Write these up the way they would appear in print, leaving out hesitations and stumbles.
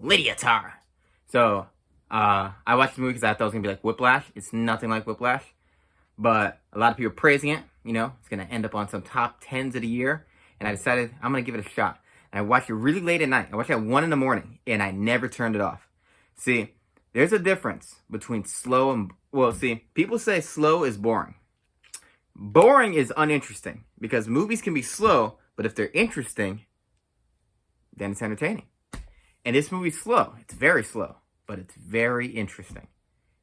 Lydia Tar. So, I watched the movie because I thought it was going to be like Whiplash. It's nothing like Whiplash. But a lot of people are praising it. You know, it's going to end up on some top 10s of the year. And I decided I'm going to give it a shot. And I watched it really late at night. I watched it at 1 in the morning. And I never turned it off. See, there's a difference between slow and... Well, see, people say slow is boring. Boring is uninteresting. Because movies can be slow, but if they're interesting, then it's entertaining. And this movie's slow. It's very slow. But it's very interesting.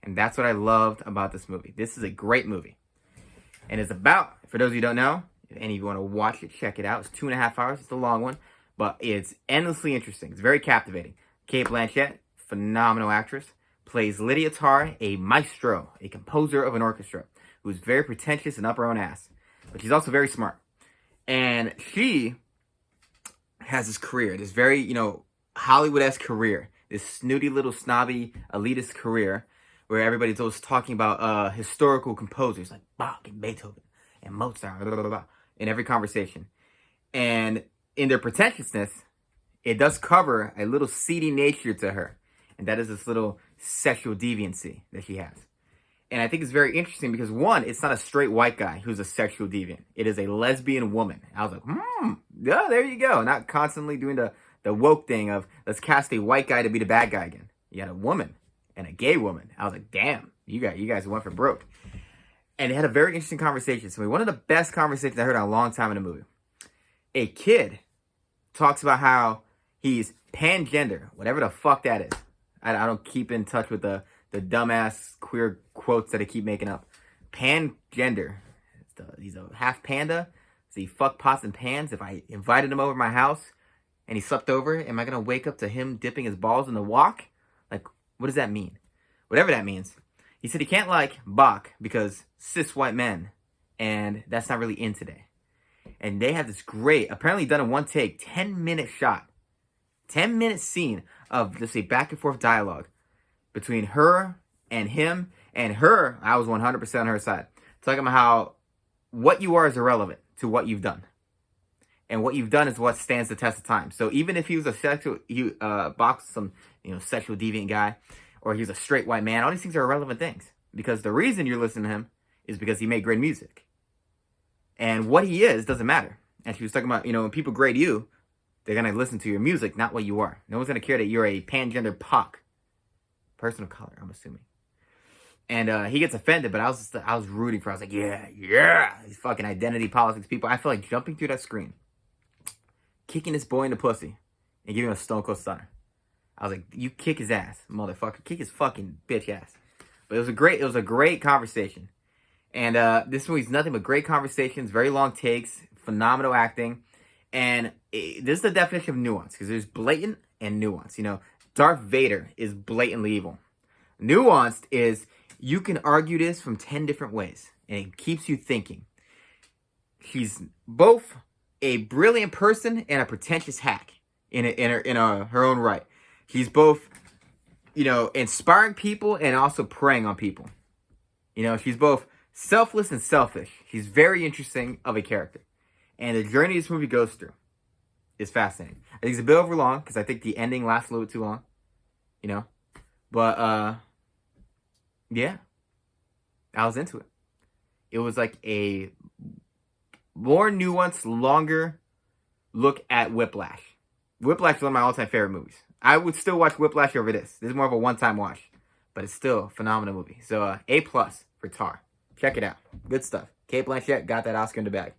And that's what I loved about this movie. This is a great movie. And it's about, for those of you who don't know, if any of you want to watch it, check it out. It's 2.5 hours. It's a long one. But it's endlessly interesting. It's very captivating. Cat Blanchett, phenomenal actress, plays Lydia Tar, a maestro, a composer of an orchestra, who's very pretentious and up her own ass. But she's also very smart. And she has this career, this very, Hollywood-esque career. This snooty little snobby elitist career where everybody's always talking about historical composers like Bach and Beethoven and Mozart, blah, blah, blah, in every conversation. And in their pretentiousness, it does cover a little seedy nature to her. And that is this little sexual deviancy that she has. And I think it's very interesting because, one, it's not a straight white guy who's a sexual deviant. It is a lesbian woman. I was like, yeah, there you go. Not constantly doing the woke thing of let's cast a white guy to be the bad guy again. You had a woman and a gay woman. I was like, damn, you guys went for broke. And they had a very interesting conversation. So one of the best conversations I heard in a long time in a movie. A kid talks about how he's pangender, whatever the fuck that is. I don't keep in touch with the dumbass queer quotes that I keep making up. Pangender. He's a half panda. So he fuck pots and pans. If I invited him over to my house and he slept over, am I going to wake up to him dipping his balls in the wok? Like, what does that mean? Whatever that means. He said he can't like Bach because cis white men. And that's not really in today. And they have this great, apparently done in one take, 10-minute shot. 10-minute scene of, let's say, back and forth dialogue between her and him. And her, I was 100% on her side. Talking about how what you are is irrelevant to what you've done. And what you've done is what stands the test of time. So even if he was a sexual, Bach's some, sexual deviant guy, or he was a straight white man, all these things are irrelevant things. Because the reason you're listening to him is because he made great music. And what he is doesn't matter. And she was talking about, when people grade you, they're going to listen to your music, not what you are. No one's going to care that you're a pangender POC. Person of color, I'm assuming. And he gets offended, but I was rooting for. I was like, yeah, these fucking identity politics people. I feel like jumping through that screen, kicking this boy in the pussy, and giving him a Stone Cold Stunner. I was like, you kick his ass, motherfucker, kick his fucking bitch ass. But it was a great conversation, and this movie's nothing but great conversations, very long takes, phenomenal acting, and this is the definition of nuance because there's blatant and nuance. Darth Vader is blatantly evil. Nuanced is you can argue this from 10 different ways, and it keeps you thinking. She's both a brilliant person and a pretentious hack in her own right. She's both, inspiring people and also preying on people. She's both selfless and selfish. She's very interesting of a character. And the journey this movie goes through is fascinating. I think it's a bit overlong because I think the ending lasts a little bit too long. But, yeah. I was into it. It was like a more nuanced, longer look at Whiplash. Whiplash is one of my all-time favorite movies. I would still watch Whiplash over this. This is more of a one-time watch. But it's still a phenomenal movie. So, A+ for Tar. Check it out. Good stuff. Cat Blanchett got that Oscar in the bag.